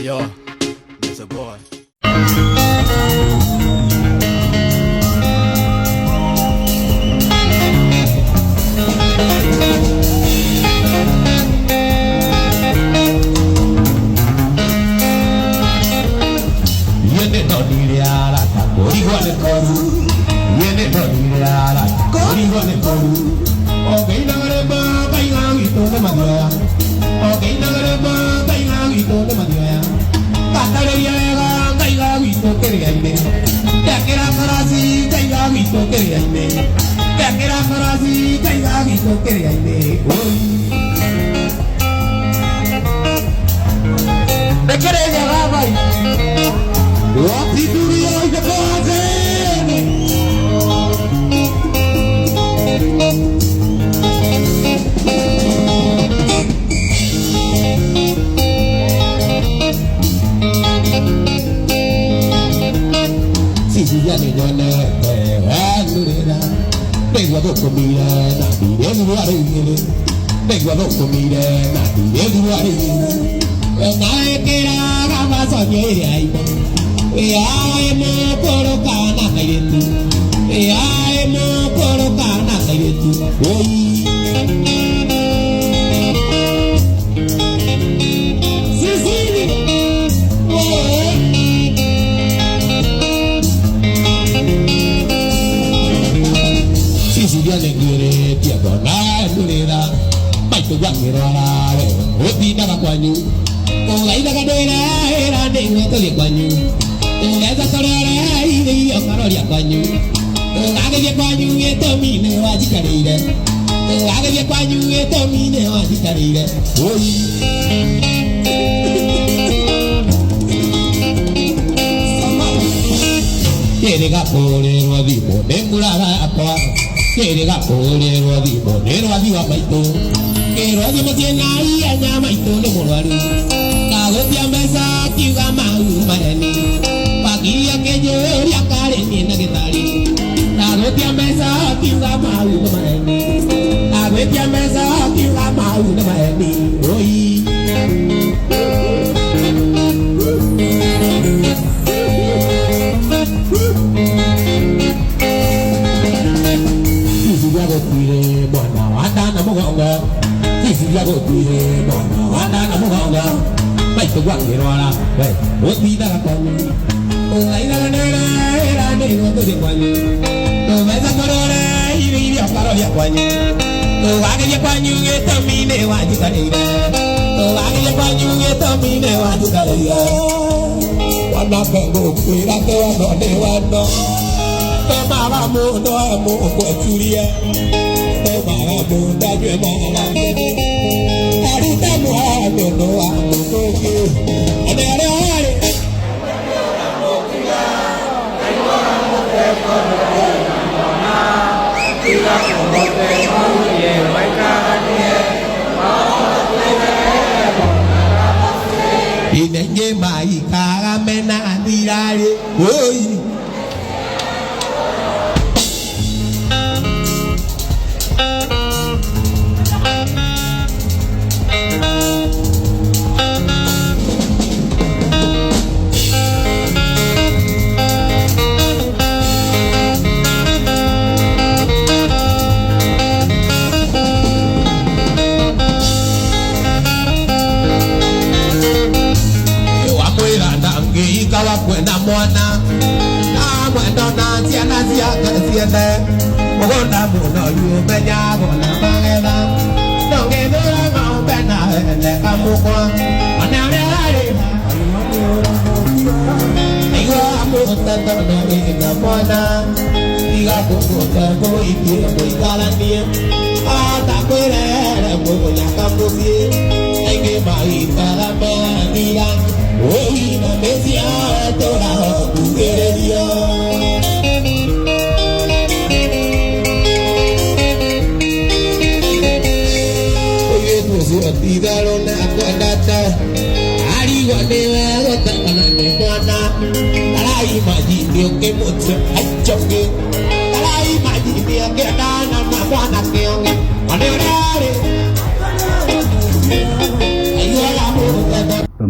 yo, there's a boy. Viene no diría la igual el coro. Viene no diría la igual el coro. Ok, no greba, caiga y todo me matea. Ok, no greba, caiga y todo me matea. Cantare llega, caiga y todo quería irme. Ya que era así, caiga y todo quería irme. Ya que era así, caiga y todo quería irme. Me quiere llegar, bye. Si tú y yo te conoces. Si ya ni yo no tengo a dos comida, nadie de lugares. Tengo a dos comida, nadie de lugares. Nadie quiera acabar soñar ahí. Ay, no puedo ganar de tú. Ay, no puedo ganar de tú. Si ya le quiere tiempo nada le da, baito ya quiero hablar, hoy nada cuaño, con la ida cadera era negro todo el cuaño, con esa corona y de yo caroria cuaño, con la de cuaño y esto mi ne va a chicarira, con la de cuaño y esto mi ne va a chicarira, quiere capolero a vivo, demurada a pa. Quiere capolero a vivo, nero a vivo a paito. Quiero a vivo tiene ahí a llamaito de molaru. Cago de mesa, tiga mau marani. Paquilla que yo ya care niena que tali. Cago de mesa, tiga mau marani. Cago de mesa, tiga mau marani. Oi. Tire bona wanda na mugonga sisi ya go tire bona wanda na mugonga mai to wangi rola we oti da kwani o ai da nera era ne go to de kwani to me sa korora iri ya paro ya kwani to wage ya kwani nge to mi ne wa ji kareira to wage ya kwani nge to mi ne wa ji kareira wana pengo kwira to no de wano mama mundo amo kweturia mama mundo ajwe mama arita muando no amo koke ade inenge mai karamena dirare oi. Ikawa kwenda mwana na mwendo na tiana tiaka tiene mugona muno yumenya gona mageba nongedura ngombe na hele kamukwa anarere igwa muta tono ina mwana iga kukuta ko ikire ko ikalanie ata kwere mo yakambusi ege mai para manira. Oye, no me siento toda tu querería. Oye, tú si a ti daron la cuadata, arriba de la gota con la mejona. La imaginación que mucho hay choque. La imaginación que dan a la buena que onge.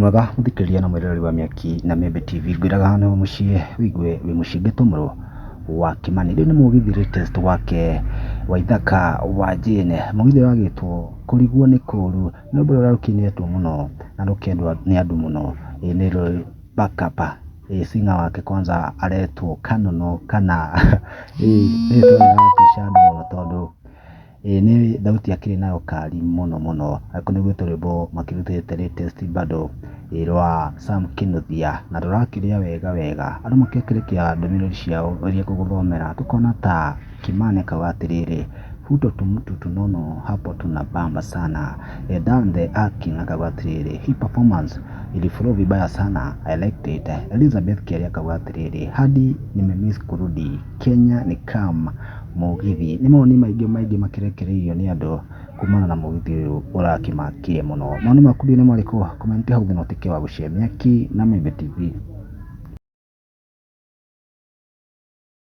mwega muthikiriria na mwirori wa Miaki na Membe TV ngwiraga hano mucie wigue wi mucinge tumuro wa Kimani riu ni mugithi latest wake wa ithaka wa Jane mugithi wagitwo kurigwo ni kuru no bro rarukinetwo muno na rukendwa ni andu muno ni ro backup singa wake kwanza aretwo Kanono kana nito ya pisha muno tondu ni thauti akiri nayo kari muno ako niguo turimo makirutite latest bado rwa Sam Kinuthia na rurakiria wega andu makikirikia ndumiriri ciao iria kuguthomera tukona ta Kimani kauga atiriri futo tumutu tunono hapo tunabamba sana Dande Akin akauga atiriri hii performance iliflow vibaya sana I liked it. Elizabeth Kiaria akauga atiriri hadi nimemiss kurudi Kenya ni kama mugithi ni maoni maingĩ makirekereirio ni andu kumana na mugithi uyu urakimakirie muno maoni maku ni mariko comment hau thĩ no tike wa gucia Miaki na Membe TV.